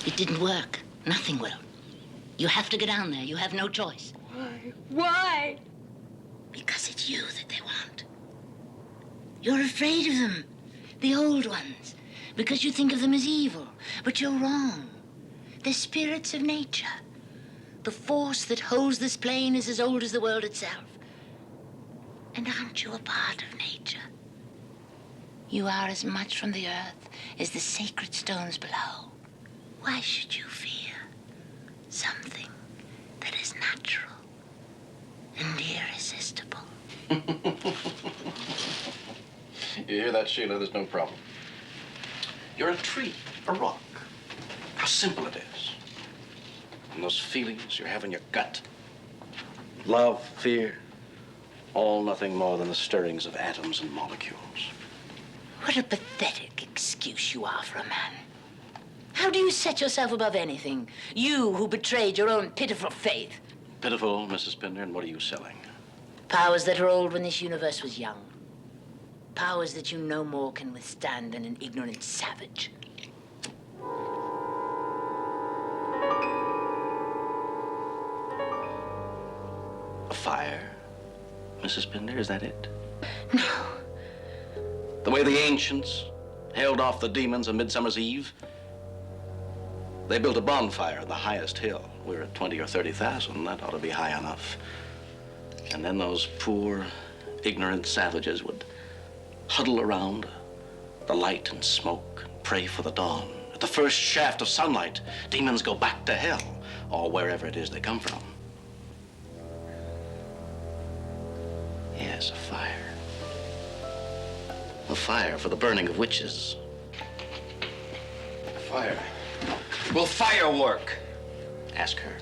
Speaker 7: It didn't work. Nothing will. You have to go down there. You have no choice.
Speaker 14: Why?
Speaker 7: Because it's you that they want. You're afraid of them, the old ones, because you think of them as evil. But you're wrong. They're spirits of nature. The force that holds this plane is as old as the world itself. And aren't you a part of nature? You are as much from the earth as the sacred stones below. Why should you fear something that is natural and irresistible?
Speaker 18: You hear that, Sheila? There's no problem. You're a tree, a rock. How simple it is. And those feelings you have in your gut. Love, fear, all nothing more than the stirrings of atoms and molecules.
Speaker 7: What a pathetic excuse you are for a man. How do you set yourself above anything? You who betrayed your own pitiful faith.
Speaker 18: Pitiful, Mrs. Pinder, and what are you selling?
Speaker 7: Powers that are old when this universe was young. Powers that you no more can withstand than an ignorant savage.
Speaker 18: A fire, Mrs. Pinder, is that it?
Speaker 7: No.
Speaker 18: The way the ancients held off the demons on Midsummer's Eve? They built a bonfire at the highest hill. We're at 20 or 30,000. That ought to be high enough. And then those poor, ignorant savages would huddle around the light and smoke and pray for the dawn. At the first shaft of sunlight, demons go back to hell, or wherever it is they come from. Yes, a fire. A fire for the burning of witches.
Speaker 4: Fire. Will fire work?
Speaker 18: Ask her.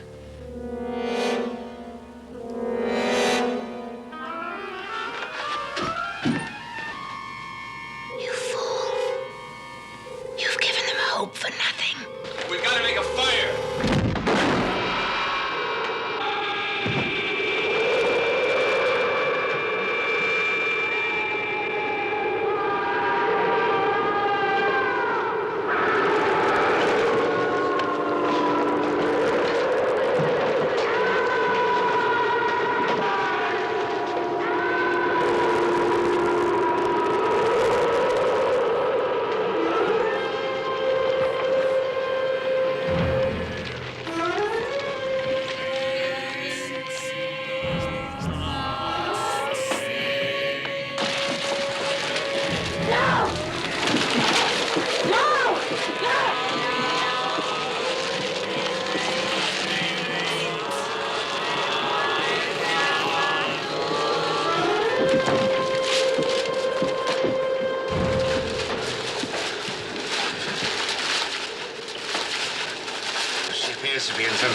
Speaker 7: You fool. You've given them hope for nothing.
Speaker 4: We've got to make a fire.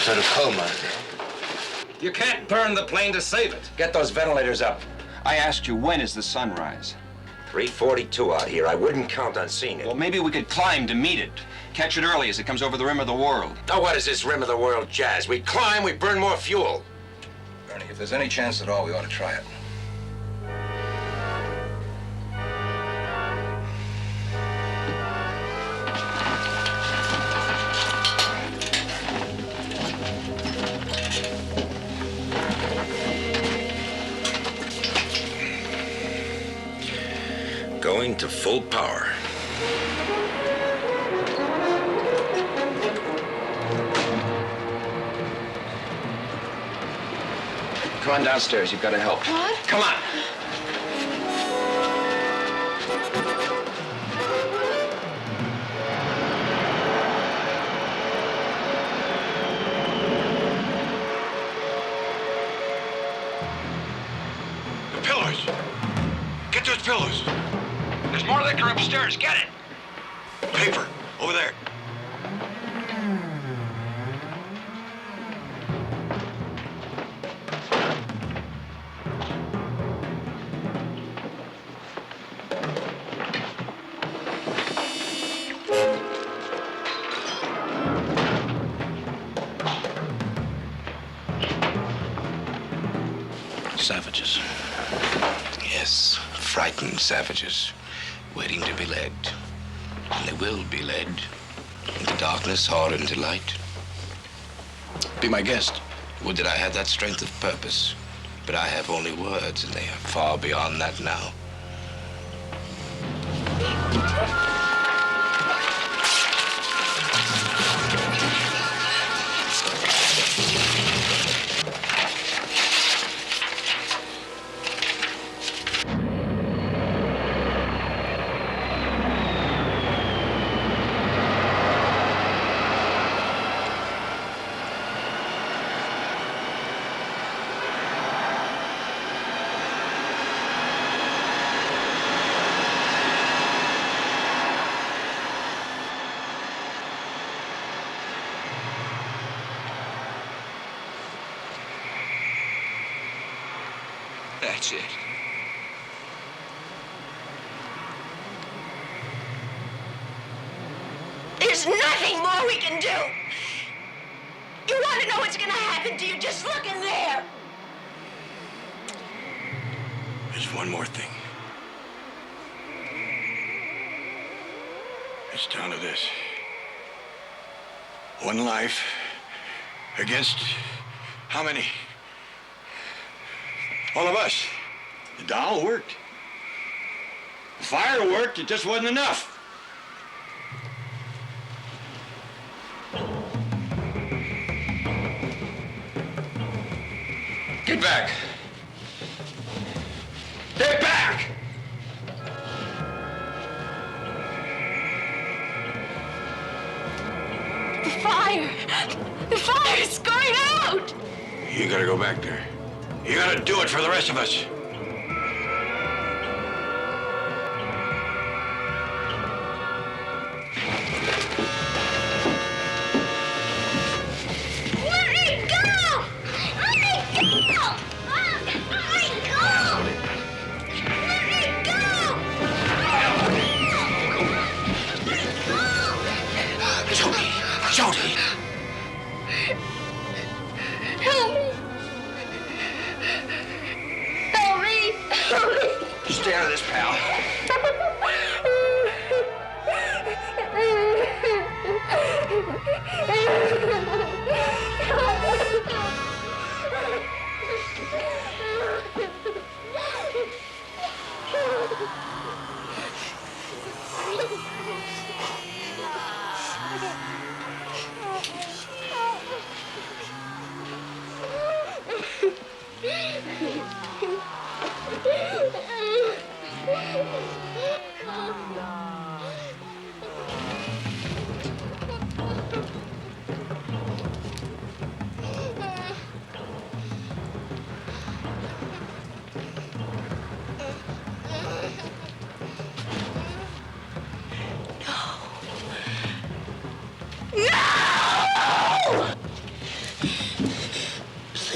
Speaker 11: sort of coma.
Speaker 10: You can't burn the plane to save it. Get those ventilators up.
Speaker 4: I asked you, when is the sunrise?
Speaker 10: 3:42 out here. I wouldn't count on seeing it.
Speaker 4: Well, maybe we could climb to meet it. Catch it early as it comes over the rim of the world.
Speaker 10: Now, what is this rim of the world jazz? We climb, we burn more fuel. Ernie, if there's any chance at all, we ought to try it.
Speaker 2: Going to full power.
Speaker 4: Come on downstairs. You've got to help.
Speaker 5: What?
Speaker 4: Come on.
Speaker 15: The pillows. Get those pillows. There's more liquor upstairs. Get it. Paper. Over there.
Speaker 18: Savages.
Speaker 11: Yes, frightened savages, waiting to be led. And they will be led into darkness or into light.
Speaker 18: Be my guest.
Speaker 11: Would that I had that strength of purpose. But I have only words, and they are far beyond that now.
Speaker 4: That's it.
Speaker 17: There's nothing more we can do. You want to know what's going to happen to you? Just look in there.
Speaker 15: There's one more thing. It's down to this. One life against how many? All of us. The doll worked. The fire worked. It just wasn't enough.
Speaker 4: Get back. Get back!
Speaker 17: The fire! The fire is going out!
Speaker 15: You gotta go back there. You gotta do it for the rest of us.
Speaker 12: Let me go! Let me go! Let me go! Let me go!
Speaker 11: Jody! Jody!
Speaker 12: Help me! Help me! Help me!
Speaker 4: Stay out of this, pal.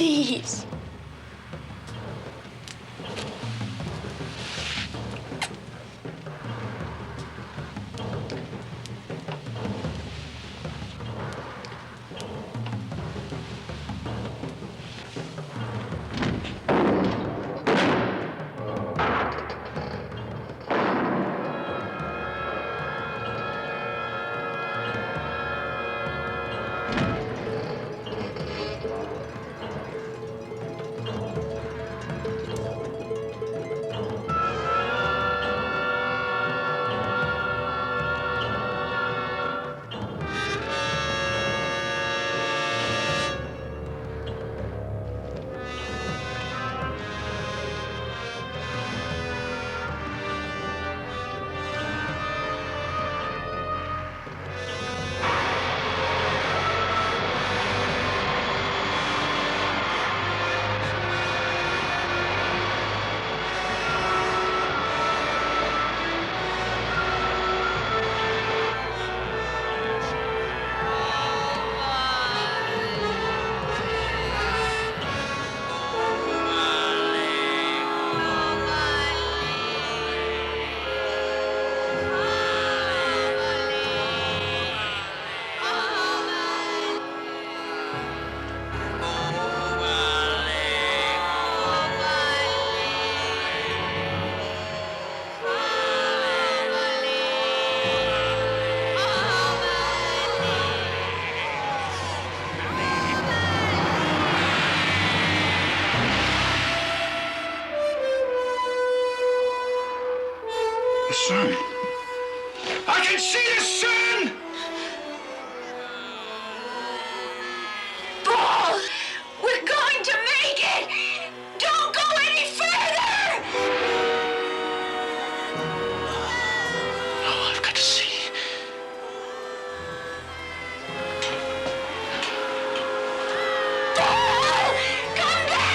Speaker 12: Please.
Speaker 4: The sun. I can see the sun!
Speaker 17: Paul! We're going to make it! Don't go any further!
Speaker 11: No, I've got to see.
Speaker 17: Paul! Come back!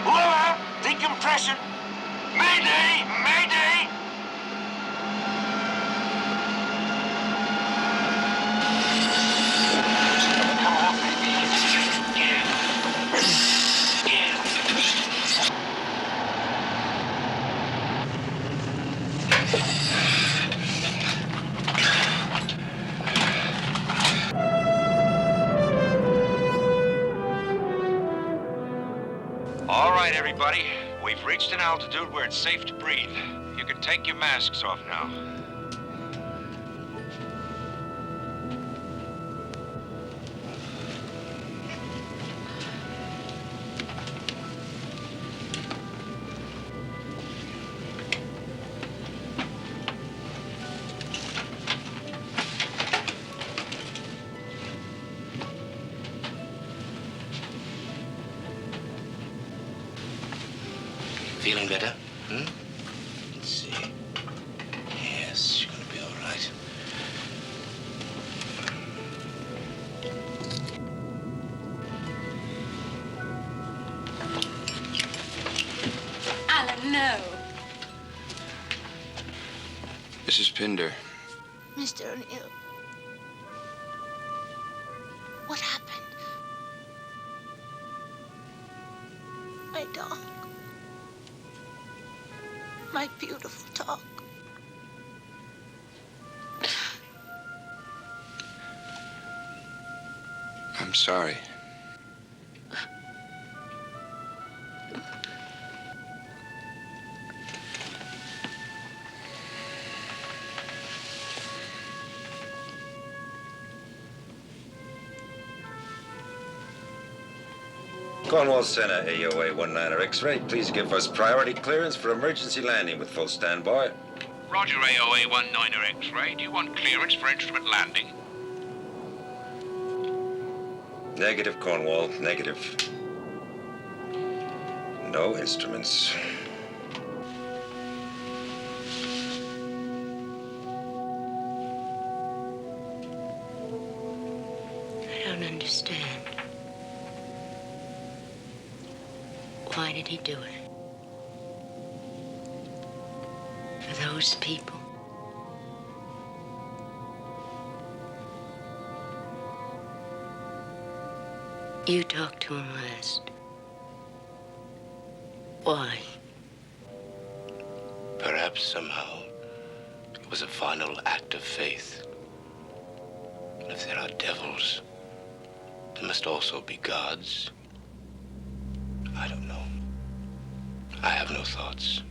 Speaker 9: Lower! Decompression! Mayday! Mayday! Come on, baby.
Speaker 21: All right, everybody. We've reached an altitude where it's safe to breathe. You can take your masks off now.
Speaker 11: Feeling better? Let's see. Yes, you're gonna be all right.
Speaker 14: Alan, no.
Speaker 13: Mrs. Pinder.
Speaker 7: Mr. O'Neill. What happened? My dog. My beautiful dog.
Speaker 13: I'm sorry.
Speaker 2: Cornwall Center, AOA 19er X-ray. Please give us priority clearance for emergency landing with full standby.
Speaker 9: Roger, AOA 19er X-ray. Do you want clearance for instrument landing?
Speaker 2: Negative, Cornwall. Negative. No instruments.
Speaker 7: Why did he do it? For those people. You talked to him last. Why?
Speaker 11: Perhaps somehow it was a final act of faith. And if there are devils, there must also be gods. I don't know. I have no thoughts.